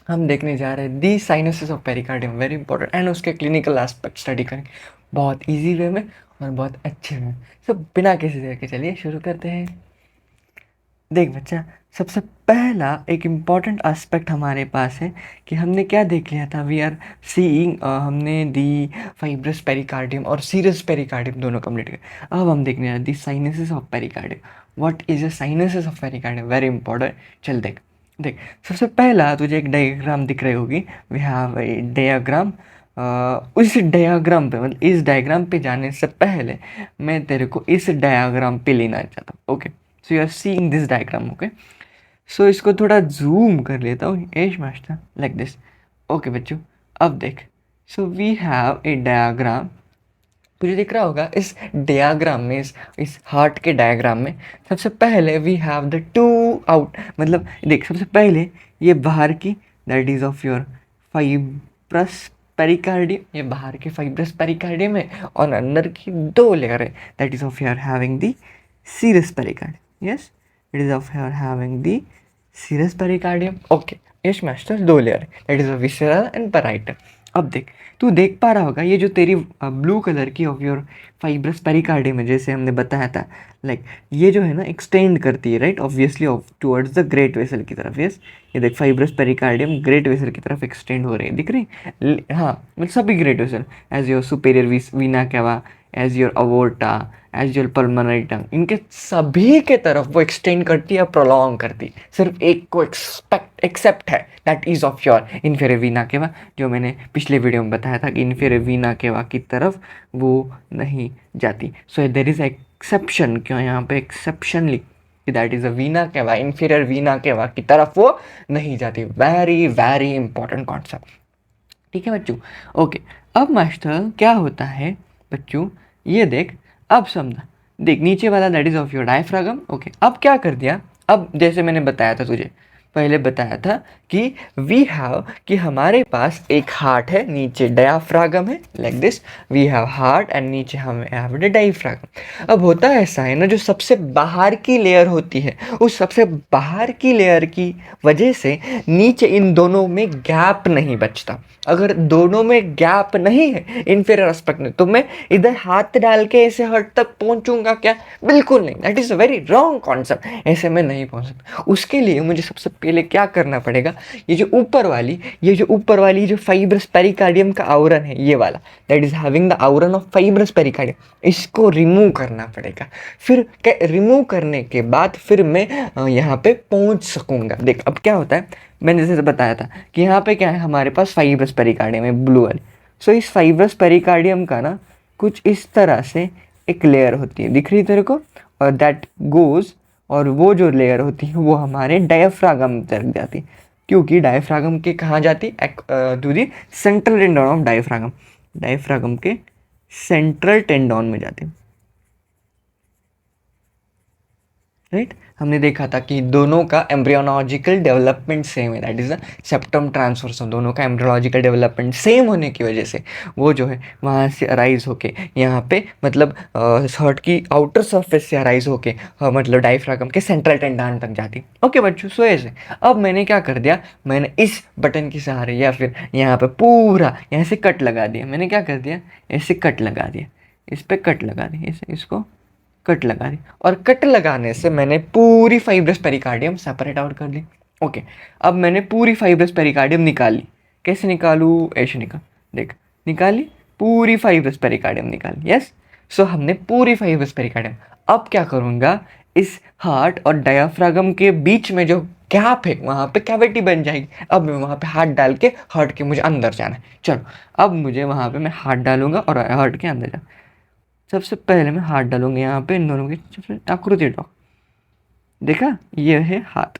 हम देखने जा रहे हैं the sinuses of pericardium, very important, and उसके क्लिनिकल एस्पेक्ट स्टडी करेंगे बहुत इजी वे में और बहुत अच्छे में। सब बिना किसी देर के चलिए शुरू करते हैं। देख बच्चा, सबसे पहला एक इम्पॉर्टेंट एस्पेक्ट हमारे पास है कि हमने क्या देख लिया था, वी आर सीइंग, हमने दी फाइब्रस पेरिकार्डियम और सीरस पेरिकार्डियम दोनों कंप्लीट किए। अब हम देखने जा the sinuses of pericardium. What is a sinuses of pericardium, very important. चल देख देख, सबसे पहला तुझे एक डायग्राम दिख रही होगी, वी हैव ए डायग्राम। उस डायग्राम पे, मतलब इस डायग्राम पे जाने से पहले मैं तेरे को इस डायग्राम पे लेना चाहता हूँ। Okay, so you are seeing this diagram. Okay, so इसको थोड़ा जूम कर लेता हूँ, as master, like this. Okay बच्चों, अब देख, so we have a diagram. तुझे दिख रहा होगा इस डायग्राम में, इस हार्ट के डायग्राम में सबसे पहले we have the two out, मतलब देख सबसे पहले ये बाहर की, that is of your fibrous pericardium, ये बाहर के फाइब्रस पेरिकार्डियम है, और अंदर की दो लेयर है, that is of your having the serous pericardium. Yes, it is of your having the serous pericardium. Okay, yes master, दो लेयर है, that is of visceral and parietal. अब देख, तू देख पा रहा होगा ये जो तेरी ब्लू कलर की ऑफ योर फाइब्रस पेरिकार्डियम है, जैसे हमने बताया था, लाइक ये जो है ना एक्सटेंड करती है, right, obviously of towards the great vessel की तरफ। यस, ये देख फाइब्रस पेरिकार्डियम ग्रेट वेसल की तरफ एक्सटेंड हो रही है, दिख रही हाँ, मतलब सभी great vessel, as your superior vena cava, as your aorta, as your pulmonary trunk, इनके सभी के तरफ वो एक्सटेंड करती है, प्रोलॉन्ग करती है। सिर्फ एक को एक्सेप्ट है, that is of your inferior Veena केवा, जो मैंने पिछले वीडियो में बताया था कि इन्फीरियर वीना केवा की तरफ वो नहीं जाती। सो देयर इज एक्सेप्शन, क्यों यहाँ पे एक्सेप्शन लिख, दैट इज अ वीना केवा, इन्फीरियर वीना केवा की तरफ वो नहीं जाती। वेरी वेरी इंपॉर्टेंट कॉन्सेप्ट, ठीक है बच्चों। ओके, अब मास्टर क्या होता है बच्चों, ये देख, अब समझा, देख नीचे वाला that is of your diaphragm. Okay, अब क्या कर दिया, अब जैसे मैंने बताया था तुझे, पहले बताया था कि वी हैव, कि हमारे पास एक हार्ट है, नीचे डायफ्रागम है, like this, we have heart and नीचे हम हैव द डायफ्रागम। अब होता है ऐसा है ना, जो सबसे बाहर की लेयर होती है, उस सबसे बाहर की लेयर की वजह से नीचे इन दोनों में गैप नहीं बचता। अगर दोनों में गैप नहीं है इन्फीरियर एस्पेक्ट में, तो मैं इधर हाथ डाल के ऐसे हर्ट तक पहुंचूंगा क्या? बिल्कुल नहीं, that is a very wrong concept, ऐसे में नहीं पहुंच सकता। उसके लिए मुझे सबसे पहले क्या करना पड़ेगा, ये जो ऊपर वाली जो फाइब्रस पेरिकार्डियम का आवरण है, ये वाला, दैट इज हैविंग द आवरण ऑफ फाइब्रस पेरिकार्डियम, इसको रिमूव करना पड़ेगा। फिर रिमूव करने के बाद फिर मैं यहाँ पे पहुंच सकूंगा। देख अब क्या होता है, मैंने जैसे बताया था कि यहाँ पे क्या है, हमारे पास फाइब्रस पेरिकार्डियम है, ब्लू वाली। सो इस फाइब्रस पेरिकार्डियम का ना कुछ इस तरह से एक लेयर होती है, दिख रही तेरे को, और दैट गोज, और वो जो लेयर होती है वो हमारे डायफ्रागम तक जाती है, क्योंकि डायफ्रागम के कहाँ जाती है, to the central tendon of diaphragm, diaphragm के सेंट्रल टेंडन में जाती है, राइट। हमने देखा था कि दोनों का एम्ब्रियोलॉजिकल डेवलपमेंट सेम है, दैट इज द सेप्टम ट्रांसवर्सम, दोनों का एम्ब्रियोलॉजिकल डेवलपमेंट सेम होने की वजह से वो जो है वहाँ से अराइज होके यहाँ पे, मतलब हर्ट की आउटर सरफेस से अराइज होके मतलब डायफ्रागम के सेंट्रल टेंडान तक जाती। ओके बच्चों, सो ऐसे अब मैंने क्या कर दिया, मैंने इस बटन के सहारे या फिर यहाँ पे पूरा यहाँ से कट लगा दिया। मैंने क्या कर दिया, ऐसे कट लगा दिया, इस पर कट लगा दिया, ऐसे इसको कट लगा दी, और कट लगाने से मैंने पूरी फाइब्रस पेरिकार्डियम सेपरेट आउट कर ली। ओके, अब मैंने पूरी फाइब्रस पेरिकार्डियम निकाल ली। कैसे निकालूँ, ऐसे निकाल, देख निकाली, पूरी फाइब्रस पेरिकार्डियम निकाली। यस, सो हमने पूरी फाइब्रस पेरिकार्डियम। अब क्या करूँगा, इस हार्ट और डायाफ्रागम के बीच में जो गैप है वहाँ पे कैविटी बन जाएगी। अब मैं वहाँ पे हाथ डाल के हार्ट के मुझे अंदर जाना है। चलो, अब मुझे वहाँ पे मैं हाथ डालूंगा और हार्ट के अंदर जाना। सबसे पहले मैं हाथ डालूंगा यहाँ पे, इन दोनों की सबसे आकृति ड्रॉ, देखा, ये है हाथ।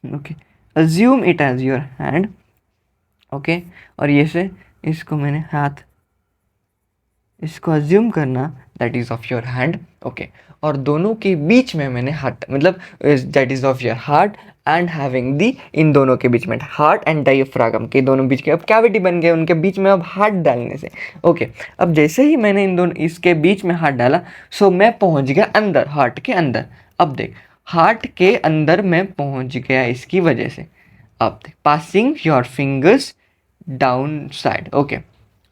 Okay, assume it as your hand. Okay, और ये से इसको मैंने हाथ, इसको अज्यूम करना that is of your hand. Okay, और दोनों के बीच में मैंने हार्ट, मतलब that is of your heart and having the, इन दोनों के बीच में हार्ट एंड डायफ्रागम के दोनों बीच के अब कैविटी बन गए, उनके बीच में अब हाथ डालने से। ओके, अब जैसे ही मैंने इन दोनों इसके बीच में हाथ डाला, सो मैं पहुंच गया अंदर, हार्ट के अंदर। अब देख, हार्ट के अंदर मैं पहुंच गया इसकी वजह से। अब देख, passing your fingers down side. Okay,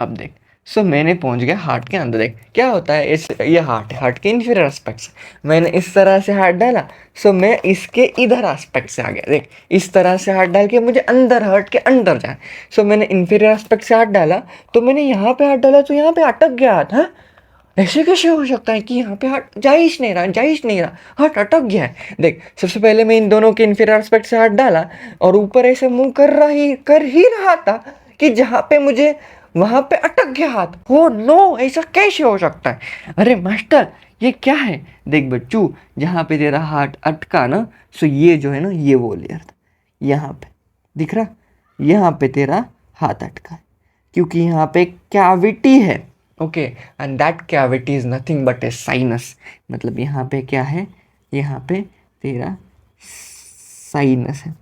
अब देख, सो मैंने पहुंच गया हार्ट के अंदर। देख क्या होता है, इस ये हार्ट है, हार्ट के इंफीरियर एस्पेक्ट्स। मैंने इस तरह से हाथ डाला, सो मैं इसके इधर एस्पेक्ट से आ गया। देख इस तरह से हाथ डाल के मुझे अंदर, हार्ट के अंदर जाए। सो मैंने इंफीरियर एस्पेक्ट से हाथ डाला, तो मैंने यहाँ पे हाथ डाला तो यहाँ पे अटक गया हाथ। हाँ, ऐसे कैसे हो सकता है कि यहाँ पे हाथ जा ही नहीं रहा, जा ही नहीं रहा, हाथ अटक गया है। देख सबसे पहले मैं इन दोनों के इंफीरियर एस्पेक्ट से हाथ डाला और ऊपर ऐसे मुंह कर ही रहा था कि जहाँ पे मुझे, वहां पे अटक गया हाथ। हो नो, ऐसा कैसे हो सकता है? अरे मास्टर ये क्या है? देख बच्चू, जहाँ पे तेरा हाथ अटका ना, सो ये जो है ना, ये वो लेयर था, यहाँ पे दिख रहा, यहाँ पे तेरा हाथ अटका है क्योंकि यहाँ पे कैविटी है। Okay, and that cavity is nothing but A sinus. मतलब यहाँ पे क्या है, यहाँ पे तेरा साइनस है,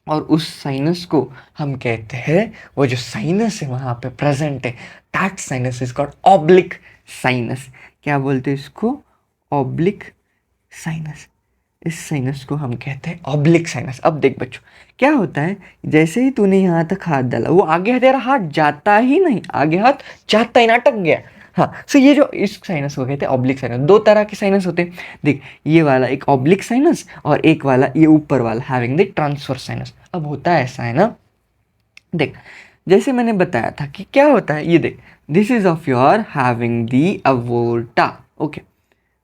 और उस साइनस को हम कहते हैं, वो जो साइनस है वहाँ पे प्रेजेंट है, that sinus is called oblique sinus. क्या बोलते हैं इसको? Oblique sinus. इस साइनस को हम कहते हैं ऑब्लिक साइनस। अब देख बच्चों क्या होता है, जैसे ही तूने यहाँ तक हाथ डाला, वो आगे तेरा हाथ जाता ही नहीं, आगे हाथ जाता ही, नाटक गया। हाँ, सो ये जो इस साइनस को कहते हैं ऑब्लिक साइनस। दो तरह के साइनस होते हैं, देख ये वाला एक ऑब्लिक साइनस और एक वाला ये ऊपर वाला हैविंग द ट्रांसवर्स साइनस। अब होता है ऐसा है ना, देख जैसे मैंने बताया था कि क्या होता है, ये देख, this is of your having the aorta. Okay,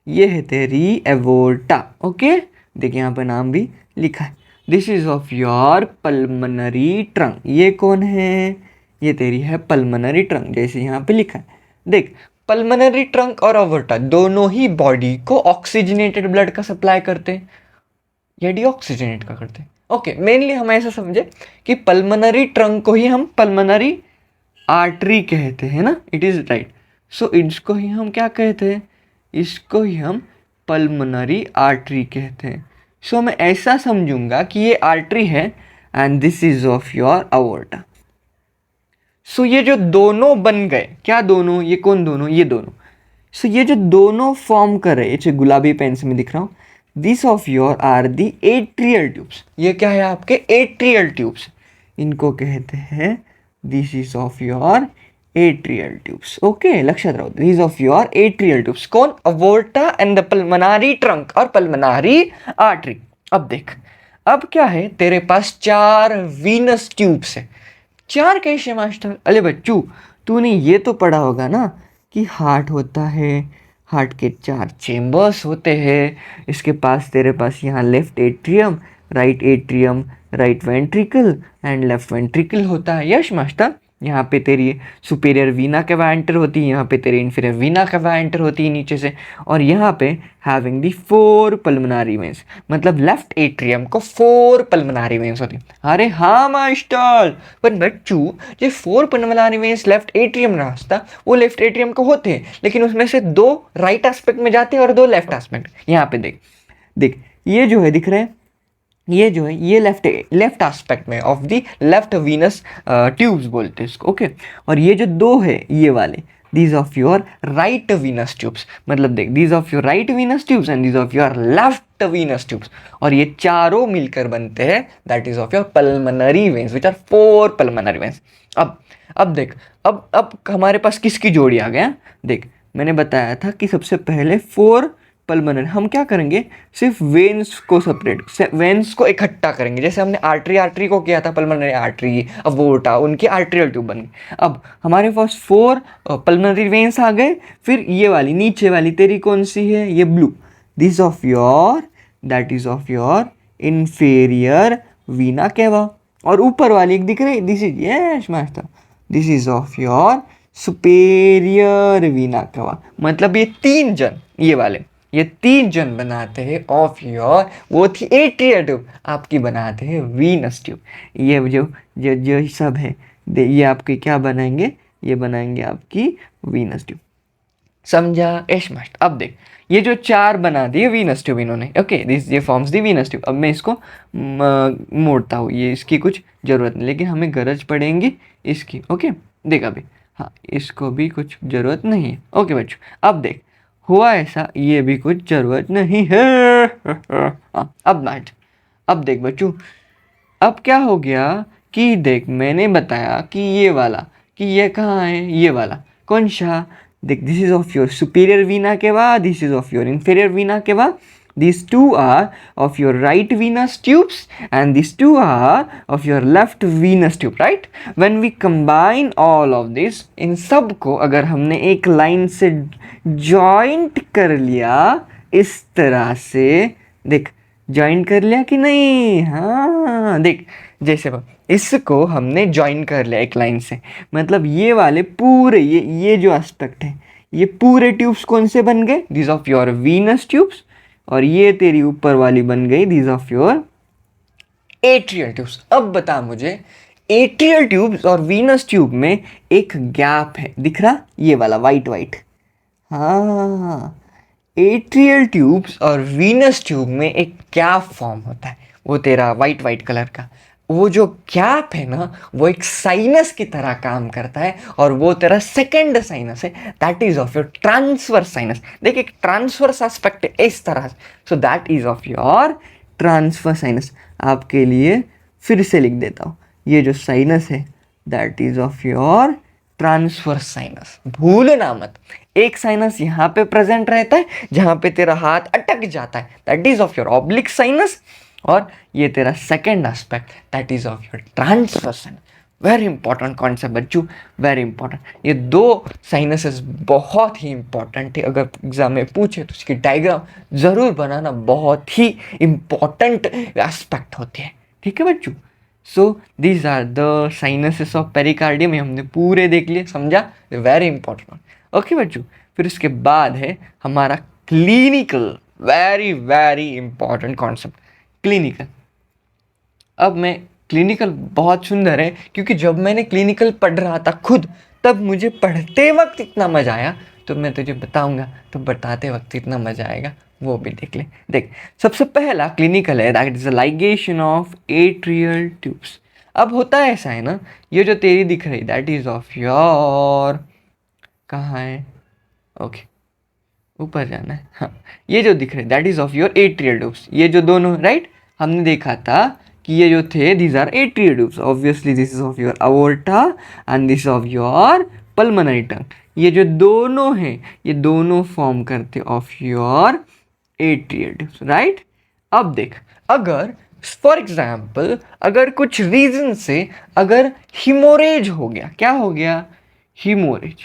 ये है तेरी एवोर्टा। ओके, देख यहाँ पर नाम भी लिखा है। This is of your pulmonary trunk. ये कौन है? ये तेरी है पल्मनरी ट्रंक, जैसे यहाँ पे लिखा है। देख पल्मनरी ट्रंक और एवोर्टा दोनों ही बॉडी को ऑक्सीजनेटेड ब्लड का सप्लाई करते हैं या डीऑक्सीजनेट का करते हैं। ओके, मेनली हम ऐसा समझे कि पल्मनरी ट्रंक को ही हम पल्मनरी आर्टरी कहते हैं ना, इट इज़ राइट। सो इसको ही हम क्या कहते हैं? इसको ही हम पल्मनरी आर्टरी कहते हैं। सो मैं ऐसा समझूंगा कि ये आर्टरी है and this is of your aorta. So ये जो दोनों बन गए, क्या दोनों? ये कौन दोनों? ये दोनों। सो ये जो दोनों फॉर्म कर रहे हैं, ये गुलाबी पेन से मैं दिख रहा हूँ, this of your are the atrial tubes. ये क्या है? आपके एट्रियल ट्यूब्स। इनको कहते हैं this is of your atrial tubes. Okay, लक्षात रहो, this of your atrial tubes. कौन? Aorta and the pulmonary trunk और पल्मनारी आर्टरी। अब देख, अब क्या है, तेरे पास 4 वीनस ट्यूब्स है। 4 कैसे मास्टर? अरे बच्चू, तूने ये तो पढ़ा होगा ना कि हार्ट होता है, हार्ट के 4 चेम्बर्स होते हैं। इसके पास तेरे पास यहाँ left atrium, right ventricle and left ventricle होता है। यश मास्टर, यहाँ पे तेरी सुपीरियर वीना कैवा एंटर होती है, यहाँ पे तेरी इन्फीरियर वीना कैवा एंटर होती है नीचे से, और यहाँ पे हैविंग दी 4 पल्मोनरी वेन्स। मतलब लेफ्ट एट्रियम को 4 पल्मोनरी वेन्स होती है। अरे हाँ मास्टर, पर बच्चू ये 4 पल्मोनरी वेन्स लेफ्ट एट्रियम रास्ता, वो लेफ्ट एट्रियम को होते हैं, लेकिन उसमें से 2 राइट एस्पेक्ट में जाते हैं और 2 लेफ्ट एस्पेक्ट। यहाँ पे देख देख, ये जो है दिख रहे हैं, ये जो है ये लेफ्ट एस्पेक्ट में of the left venous tubes बोलते हैं इसको। ओके, और ये जो 2 है ये वाले, these of your right venous tubes. मतलब देख, these of your right venous tubes and these of your left venous tubes, और ये चारों मिलकर बनते हैं that is of your pulmonary veins which are 4 pulmonary veins. अब देख, अब हमारे पास किसकी जोड़ी आ गया? देख मैंने बताया था कि सबसे पहले 4 पल्मोनरी, हम क्या करेंगे, सिर्फ वेन्स को सेपरेट, वेन्स को इकट्ठा करेंगे। जैसे हमने आर्टरी को किया था, पल्मोनरी आर्टरी, अवोर्टा, उनकी आर्टरियल ट्यूब बन गई। अब हमारे पास 4 पल्मोनरी वेन्स आ गए। फिर ये वाली नीचे वाली तेरी कौन सी है? ये blue, this of your, that is of your inferior vena cava. और ऊपर वाली एक दिख रही, this is, yes master, this is of your superior vena cava. मतलब ये 3 जन, ये वाले ये 3 जन बनाते हैं ऑफ योर, वो थी एट्रियल ट्यूब, आपकी बनाते हैं वीनस ट्यूब। ये जो जो जो सब है, ये आपके क्या बनाएंगे? ये बनाएंगे आपकी वीनस ट्यूब। समझा यश मास्टर? अब देख, ये जो 4 बना दिए वीनस ट्यूब इन्होंने। ओके, दिस ये फॉर्म्स दी वीनस ट्यूब। अब मैं इसको मोड़ता हूँ, ये इसकी कुछ ज़रूरत नहीं, लेकिन हमें गरज पड़ेगी इसकी। ओके, देख अभी, हाँ इसको भी कुछ ज़रूरत नहीं है। ओके बच्चों, अब देख, हुआ ऐसा, ये भी कुछ ज़रूरत नहीं है। अब देख बच्चों, अब क्या हो गया कि देख मैंने बताया कि ये कहाँ है, ये वाला कौन सा, देख this is of your superior Veena के बाद, this is of your inferior vena के बाद, these two are of your right venous tubes and these two are of your left venous tube, right? When we combine all of this, इन सब को अगर हमने एक line से joint कर लिया इस तरह से, देख ज्वाइन कर लिया कि नहीं, हाँ देख जैसे इसको हमने ज्वाइन कर लिया एक लाइन से, मतलब ये वाले पूरे ये जो एस्पेक्ट है ये पूरे ट्यूब्स कौन से बन गए, this of your Venus tubes, और ये तेरी ऊपर वाली बन गई this of your atrial tubes. अब बता मुझे एट्रियल ट्यूब्स और वीनस ट्यूब में एक गैप है, दिख रहा ये वाला वाइट वाइट, हाँ एट्रियल ट्यूब्स और वीनस ट्यूब में एक गैप फॉर्म होता है, वो तेरा वाइट वाइट कलर का, वो जो गैप है ना वो एक साइनस की तरह काम करता है, और वो तेरा सेकेंड साइनस है, that is of your transverse sinus. देख एक ट्रांसवर्स एस्पेक्ट है इस तरह, so that is of your transverse sinus. आपके लिए फिर से लिख देता हूँ, ये जो साइनस है that is of your transverse sinus, भूलना मत। एक साइनस यहाँ पे प्रेजेंट रहता है जहाँ पे तेरा हाथ अटक जाता है, that is of your oblique sinus, और ये तेरा second aspect that is of your transverse sinus. Very important concept बच्चों, वेरी इंपॉर्टेंट। ये दो साइनसेस बहुत ही इंपॉर्टेंट है, अगर एग्जाम में पूछे तो इसकी डायग्राम जरूर बनाना, बहुत ही इंपॉर्टेंट एस्पेक्ट होते हैं, ठीक है बच्चों। So these are the sinuses of pericardium, हमने पूरे देख लिए, समझा, वेरी इंपॉर्टेंट। ओके बच्चों, फिर उसके बाद है हमारा clinical, very very important concept clinical. अब मैं क्लिनिकल बहुत सुंदर है, क्योंकि जब मैंने क्लिनिकल पढ़ रहा था खुद, तब मुझे पढ़ते वक्त इतना मज़ा आया, तो मैं तुझे बताऊंगा तो बताते वक्त इतना मज़ा आएगा, वो भी देख ले। देख सबसे पहला क्लिनिकल है that is the ligation of atrial tubes. अब होता है ऐसा है ना, ये जो तेरी दिख रही दैट इज ऑफ योर, कहाँ है, ओके ऊपर जाना है, हाँ ये जो दिख रही that is of your atrial tubes, ये जो दोनों राइट, हमने देखा था कि ये जो थे these are atrial tubes, obviously this is of your aorta and this of your pulmonary trunk. ये जो दोनों हैं ये दोनों फॉर्म करते of your atrial tubes, right. अब देख अगर फॉर एग्जाम्पल अगर कुछ रीजन से अगर हिमोरेज हो गया, क्या हो गया, haemorrhage.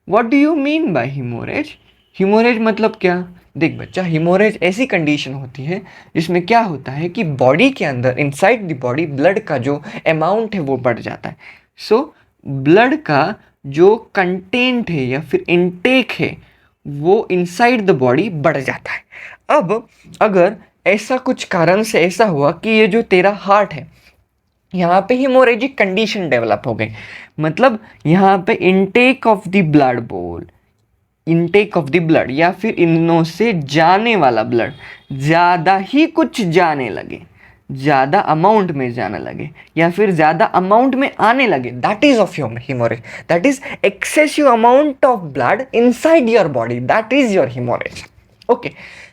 What do you mean by haemorrhage, haemorrhage मतलब क्या, देख बच्चा हिमोरेज ऐसी कंडीशन होती है जिसमें क्या होता है कि बॉडी के अंदर इनसाइड द बॉडी ब्लड का जो अमाउंट है वो बढ़ जाता है। सो ब्लड का जो कंटेंट है या फिर इनटेक है वो इनसाइड द बॉडी बढ़ जाता है। अब अगर ऐसा कुछ कारण से ऐसा हुआ कि ये जो तेरा हार्ट है यहाँ पे हिमोरेजिक कंडीशन डेवलप हो गई, मतलब यहाँ पे इनटेक ऑफ द ब्लड बोल, इनटेक ऑफ द ब्लड या फिर इनों से जाने वाला ब्लड ज़्यादा ही कुछ जाने लगे, ज़्यादा अमाउंट में जाने लगे या फिर ज़्यादा अमाउंट में आने लगे, that is of your haemorrhage, that is excessive amount of blood inside your body, that is your haemorrhage. Okay,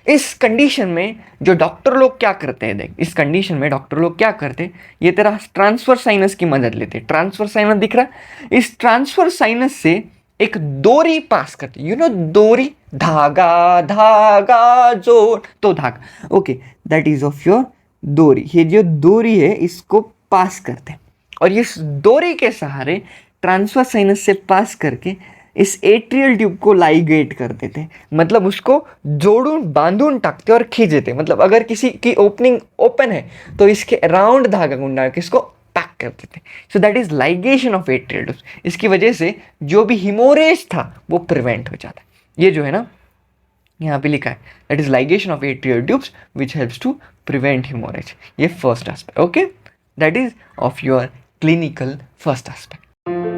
इस कंडीशन में जो डॉक्टर लोग क्या करते हैं, देख इस कंडीशन में डॉक्टर लोग क्या करते हैं, ये तेरा ट्रांसफर साइनस की मदद लेते हैं। ट्रांसफर साइनस दिख रहा, इस ट्रांसफर साइनस से एक डोरी पास करती, यू नो डोरी, धागा धागा जोड़, तो धागा, okay that is of your डोरी। ये जो डोरी है इसको पास करते हैं, और इस डोरी के सहारे ट्रांसफर साइनस से पास करके इस एट्रियल ट्यूब को लाइगेट कर देते, मतलब उसको जोड़ून बांधून टाकते और खींच देते। मतलब अगर किसी की ओपनिंग ओपन है तो इसके अराउंड धागा गुंडा के इसको पैक कर देते। So that is ligation of atrial tubes. इसकी वजह से जो भी हिमोरेज था वो प्रिवेंट हो जाता है। ये जो है ना यहाँ पे लिखा है that is ligation of atrial tubes which helps to prevent haemorrhage. ये first aspect, okay that is of your clinical first aspect.